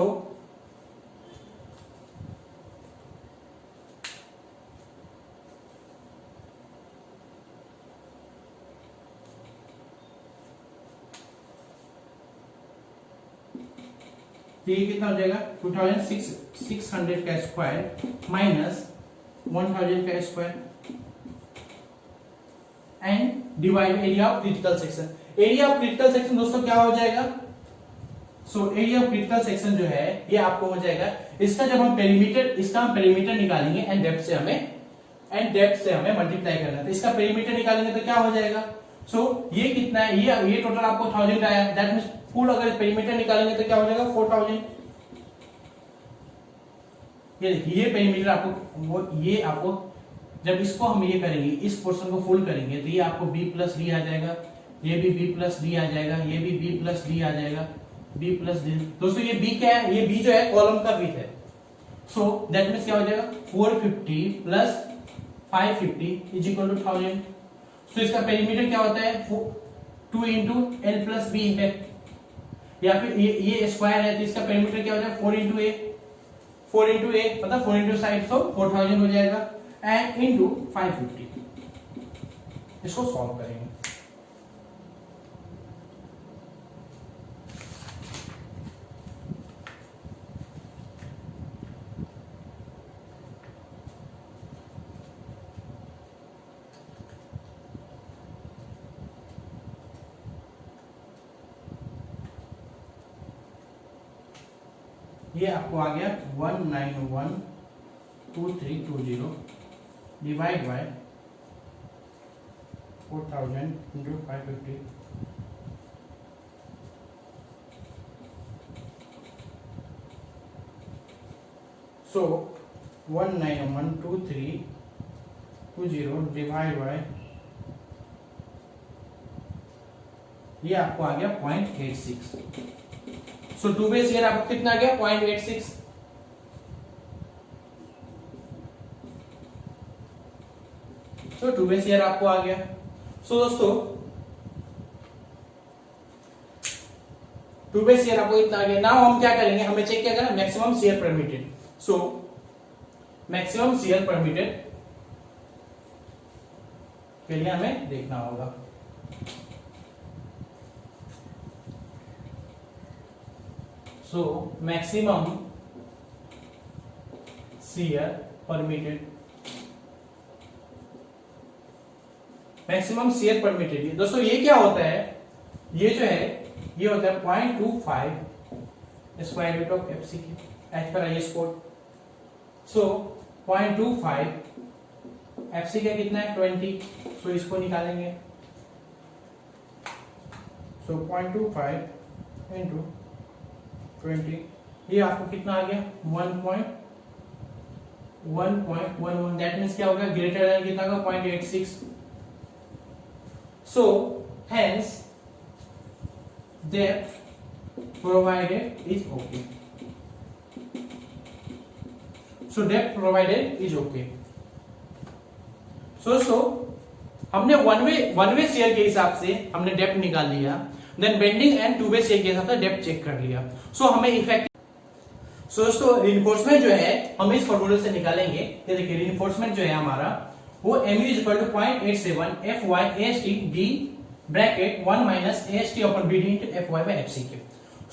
ये कितना हो जाएगा 2600 का स्क्वायर माइनस 1000 का square and divide area of critical section. Area of critical section दोस्तों क्या हो जाएगा, so area of critical section जो है ये आपको हो जाएगा, इसका जब हम पेरीमीटर, इसका हम पेरीमीटर निकालेंगे एंड डेप्थ से हमें मल्टीप्लाई करना है, तो इसका पेरीमीटर निकालेंगे तो क्या हो जाएगा, सो ये कितना है, ये टोटल आपको 1000 आया, दैट मींस फुल अगर पेरीमीटर निकालेंगे तो क्या हो जाएगा 4000। ये देखिए ये पेरीमीटर आपको, ये आपको जब इसको हम ये करेंगे, इस पोर्शन को फुल करेंगे तो ये आपको b प्लस डी आ जाएगा, ये भी b प्लस डी आ जाएगा, ये भी b प्लस डी आ जाएगा, b प्लस डी। दोस्तों ये b क्या है, ये b जो है कॉलम का विड्थ है। सो दैट मींस क्या हो जाएगा 450 प्लस 550 इज इक्वल टू 1000। सो इसका पेरीमीटर क्या होता है 2 इंटू एल प्लस बी है, या फिर ये स्क्वायर है तो इसका पेरीमीटर क्या हो जाएगा 4 इंटू ए, 4 इंटू ए मतलब 4 इंटू साइड, सो 4000 हो जाएगा एंड इंटू 550। इसको सॉल्व करेंगे। ये आपको आ गया 1912320 divide by 4000 into 550। So 1912320 divide by, ये आपको आ गया 0.86। सो 2 बेस ईयर आपको कितना आ गया 0.86। सो 2 बेस ईयर आपको आ गया। सो दोस्तों 2 बेस ईयर आपको इतना आ गया। नाउ हम क्या करेंगे, हमें चेक क्या करना, maximum shear permitted. So maximum shear permitted के लिए हमें देखना होगा। So maximum shear permitted, maximum shear permitted दोस्तों ये क्या होता है, ये जो है ये होता है 0.25 स्क्वायर रूट ऑफ एफसी की एज पर आईएस कोड। सो 0.25 एफसी का कितना है 20, सो इसको निकालेंगे। सो 0.25 इंटू 20, ये आपको कितना आ गया 1.11, दैट मींस क्या होगा ग्रेटर देन कितना का 0.86। So hence depth provided is okay. So depth provided is okay. So हमने वन वे शेयर के हिसाब से हमने डेप्थ निकाल लिया, then bending and two way shear के हिसाब से डेप्थ चेक कर लिया। सो हमें इफेक्टिव दोस्तों रिइंफोर्समेंट जो है हम इस फॉर्मूले से निकालेंगे। ये देखिए रिइंफोर्समेंट जो है हमारा वो mu = 0.87 Fy AST d bracket 1 - AST / BD × Fy/FC के।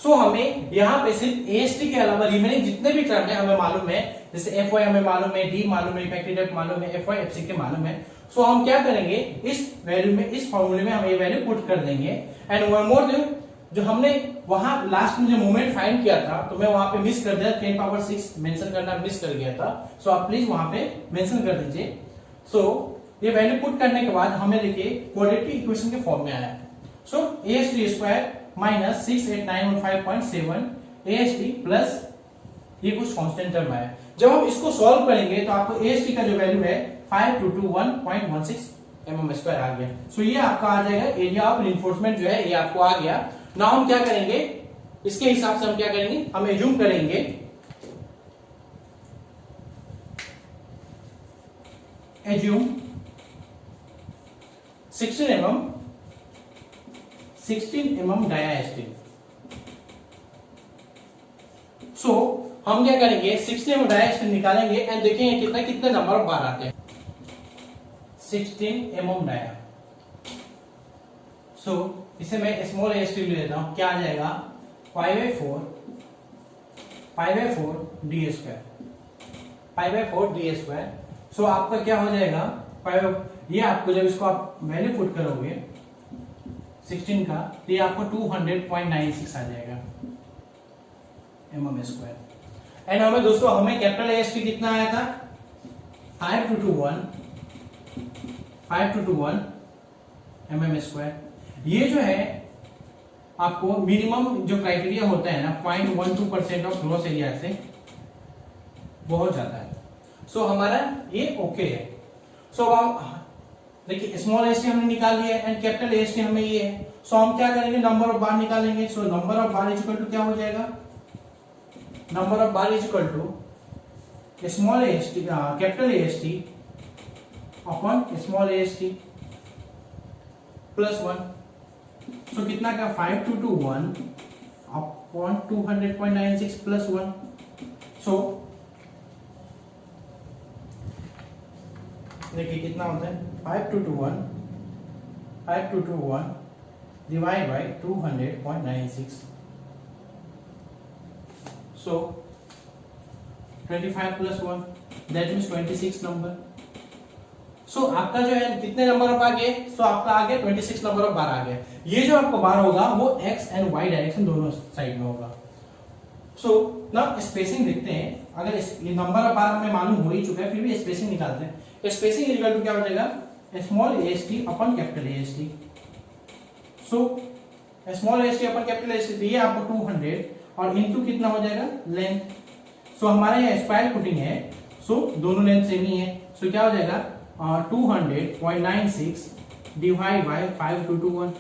सो हमें यहाँ पे सिर्फ AST के अलावा रिमेनिंग जितने भी टर्म है हमें मालूम है, जैसे Fy हमें मालूम है, D मालूम है, इफेक्टिव डेप्थ मालूम है, Fy/FC के मालूम है। सो हम क्या करेंगे, इस वैल्यू में, इस फॉर्मूले में हम ये वैल्यू पुट कर देंगे। एंड वन मोर थिंग, जो हमने वहां लास्ट में जो मोमेंट फाइंड किया था तो मैं वहां पे मिस कर दिया, 10⁻6 मेंशन करना मिस कर गया था। सो आप प्लीज वहां पे मेंशन कर दीजिए। सो ये वैल्यू पुट करने के बाद हमें देखिए क्वाड्रेटिक इक्वेशन के फॉर्म में आया। सो AST² - 68915.7 AST प्लस ये कुछ कांस्टेंट टर्म आया। जब हम इसको सॉल्व करेंगे तो आपको AST का जो वैल्यू है 5221.16 mm² आ गया। सो ये आपका आ जाएगा एरिया ऑफ रिइंफोर्समेंट जो है, ये आपको आ गया। ना हम क्या करेंगे, इसके हिसाब से हम क्या करेंगे, हम एज्यूम करेंगे एज्यूम 16 mm डायास्टिक। सो हम क्या करेंगे, 16 mm डायास्टिक निकालेंगे एंड देखेंगे कितने नंबर ऑफ बार आते हैं। 16 mm डाया। सो इसे मैं स्मॉल AST ले लेता हूं, क्या आ जाएगा 5/4 d²। सो आपका क्या हो जाएगा 5, ये आपको जब इसको आप वैल्यू पुट करोगे 16 का तो ये आपको 200.96 आ जाएगा mm²। एंड हमें दोस्तों हमें कैपिटल AST कितना आया था 5221 mm²। ये जो है आपको मिनिमम जो क्राइटेरिया होता है ना 0.12% ऑफ ग्रॉस एरिया से बहुत ज्यादा है। सो हमारा ये ओके है। सो हम देखिए स्मॉल AST हमने निकाल लिया एंड कैपिटल AST हमें ये है। सो हम क्या करेंगे, नंबर ऑफ बार निकालेंगे। So number of bar equal to क्या हो जाएगा, number of bar equal to small AST capital AST upon small AST plus 1। So कितना का 5221 अपॉन 200.96 प्लस 1। सो देखिए कितना होता है 5221 divide by 200.96। So 25 plus 1 that means 26 number. So आपका जो है कितने नंबर ऑफ आ गए, सो आपका आ गया 26 नंबर ऑफ बार आ गया। ये जो आपका बार होगा वो एक्स एंड वाई डायरेक्शन दोनों साइड में होगा। सो ना स्पेसिंग देखते हैं, अगर ये नंबर ऑफ बार हमें मालूम हो ही चुका है फिर भी स्पेसिंग निकालते हैं। स्पेसिंग इक्वल टू क्या हो जाएगा small AST upon capital AST। So small AST upon capital AST ये आपको 200 और इनटू कितना हो जाएगा लेंथ। सो हमारे यहाँ स्क्वायर पुटिंग है, सो दोनों लेंथ सेम ही है। सो क्या हो जाएगा 200.96 डिवाइड बाय 5221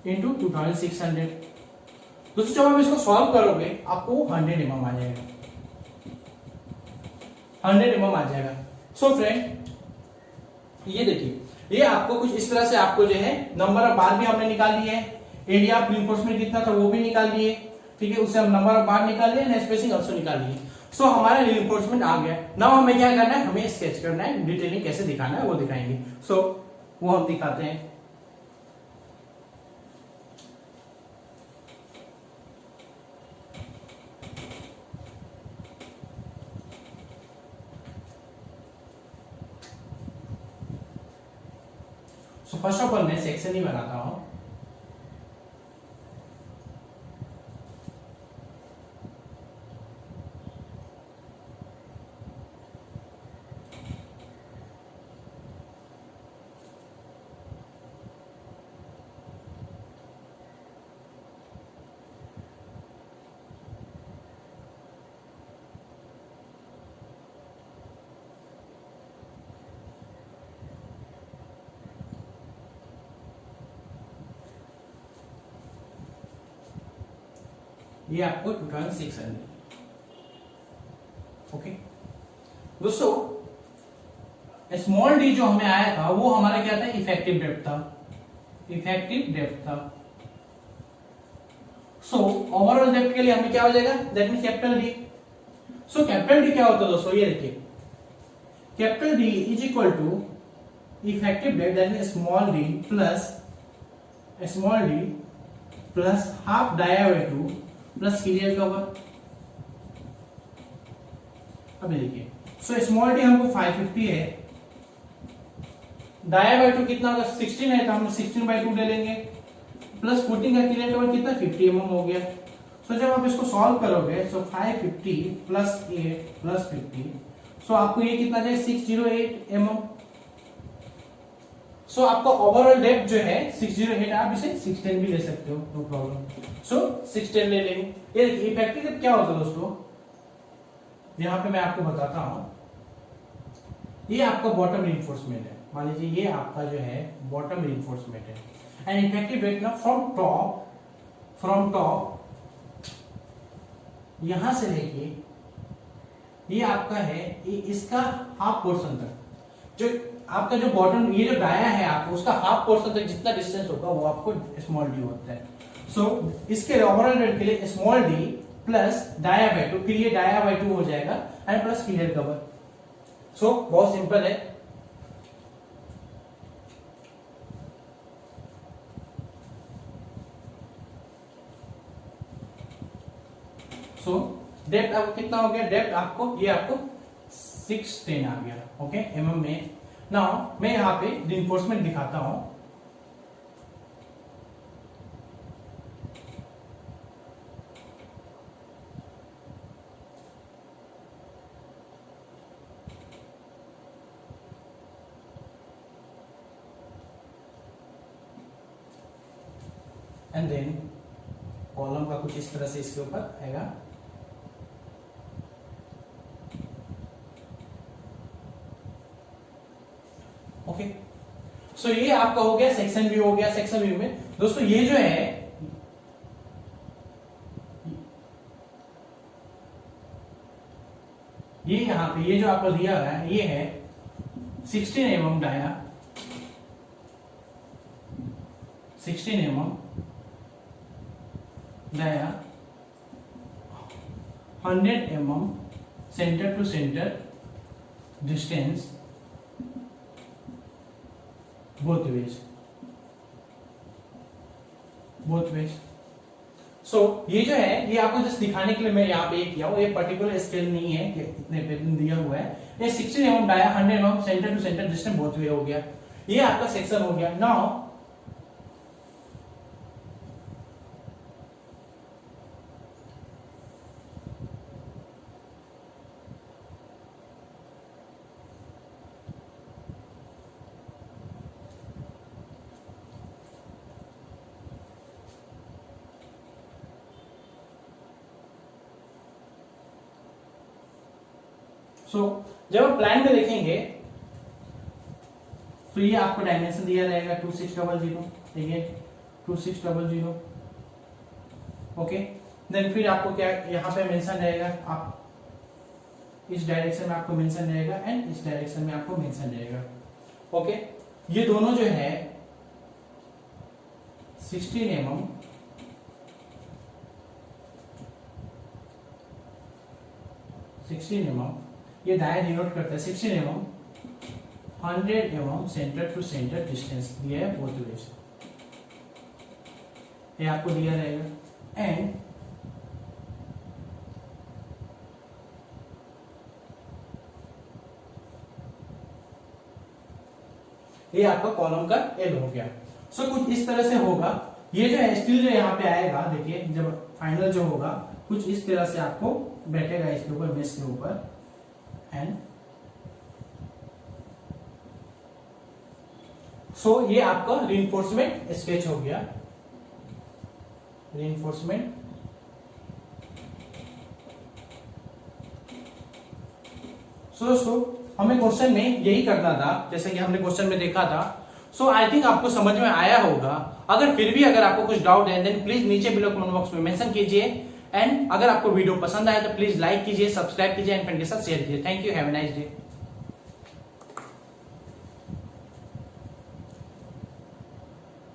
इंटू 2600। दोस्तों जब आप इसको सॉल्व करोगे आपको 100 mm आ जाएगा, 100 mm आ जाएगा। सो फ्रेंड ये देखिए ये आपको कुछ इस तरह से आपको जो है नंबर ऑफ बार भी हमने निकाल लिए है, एरिया ऑफ रिइंफोर्समेंट कितना था वो भी निकाल लिए, ठीक है, उससे हम नंबर ऑफ बार निकाल लिए, स्पेसिंग ऑल्सो निकाल लिए। सो हमारा रिइंफोर्समेंट आ गया। नाउ हमें क्या करना है, हमें स्केच करना है, डिटेलिंग कैसे दिखाना है वो दिखाएंगे। सो वो हम दिखाते हैं। सो फर्स्ट ऑफ ऑल मैं सेक्शन ही बनाता हूं। ये आपको 2600। ओके दोस्तों स्मॉल डी जो हमें आया था वो हमारा क्या था, इफेक्टिव डेप्थ था, इफेक्टिव डेप्थ था। सो ओवरऑल डेप्थ के लिए हमें क्या हो जाएगा, that means capital D. So capital D क्या होता है दोस्तों, ये देखिए capital D is equal to effective depth that means small d plus half डाया/2 प्लस क्लियर कवर। अब देखिए सो स्मॉल डी हमको 550 है, डाया/2 कितना होगा 16 है, तो हम 16/2 ले लेंगे, प्लस फुटिंग का क्लियर कवर कितना 50 mm हो गया। सो जब आप इसको सॉल्व करोगे सो 550 प्लस 8 प्लस 50, सो आपको ये कितना जाए 608 mm। सो आपका ओवरऑल डेप्थ जो है 608, आप इसे 610 भी ले सकते हो, नो प्रॉब्लम। सो 610 ले लेंगे। ये देखिए इफेक्टिव डेप्थ क्या होता है दोस्तों, यहां पे मैं आपको बताता हूं, ये आपका बॉटम रिइंफोर्समेंट है, मान लीजिए ये आपका जो है बॉटम रिइंफोर्समेंट है, एंड इफेक्टिव डेप्थ ना फ्रॉम टॉप यहां से लेके ये आपका है ये इसका हाफ पोर्शन तक, जो आपका जो बॉटम ये जो डाया है आपको उसका हाफ पोर्शन तक जितना डिस्टेंस होगा वो आपको स्मॉल डी होता है। सो इसके ओवरऑल रेट के लिए स्मॉल डी प्लस डाया/2, फिर ये डाया/2 हो जाएगा एंड प्लस क्लियर कवर। सो बहुत सिंपल है। सो डेप्थ आपको कितना हो गया, डेप्थ आपको ये आपको 610 आ गया, ओके mm में। नाउ मैं यहाँ पे रिइंफोर्समेंट दिखाता हूं। एंड देन कॉलम का कुछ इस तरह से इसके ऊपर आएगा। ओके सो ये आपका हो गया सेक्शन व्यू, हो गया सेक्शन व्यू में दोस्तों ये जो है ये यहां पे ये जो आपको दिया हुआ है ये है 16 mm dia, 16 mm dia, 100 mm centre to centre distance both ways। So ये जो है ये आपको जस्ट दिखाने के लिए मैं यहाँ पे ये किया हूँ, ये पर्टिकुलर स्केल नहीं है कि इतने पे दिया हुआ है। ये 16 mm dia, 100 mm centre to centre distance both way हो गया, ये आपका सेक्शन हो गया। नाउ जब आप प्लान में देखेंगे तो ये आपको डायमेंशन दिया रहेगा 2600, ठीक है 2600, ओके। देन फिर आपको क्या यहाँ पे मेंशन रहेगा, आप इस डायरेक्शन में आपको मेंशन रहेगा एंड इस डायरेक्शन में आपको मेंशन रहेगा, ओके। ये दोनों जो है 16 mm ये डाया डिनोट करता है 16 mm 100 mm centre to centre distance दिया है बोथ वेज, ये आपको दिया रहेगा। एंड ये आपका कॉलम का एल हो गया। सो कुछ इस तरह से होगा, ये जो है स्टील जो यहाँ पे आएगा, देखिए जब फाइनल जो होगा कुछ इस तरह से आपको बैठेगा इसके ऊपर, मेस के ऊपर। एंड सो ये आपका रीइंफोर्समेंट स्केच हो गया, रीइंफोर्समेंट। सो हमें क्वेश्चन में यही करना था, जैसे कि हमने क्वेश्चन में देखा था। सो आई थिंक आपको समझ में आया होगा। अगर फिर भी अगर आपको कुछ डाउट है देन प्लीज नीचे बिलो कमेंट बॉक्स में मेंशन कीजिए। एंड अगर आपको वीडियो पसंद आए तो प्लीज लाइक कीजिए, सब्सक्राइब कीजिए एंड फ्रेंड के साथ शेयर कीजिए। Thank you, have a nice day.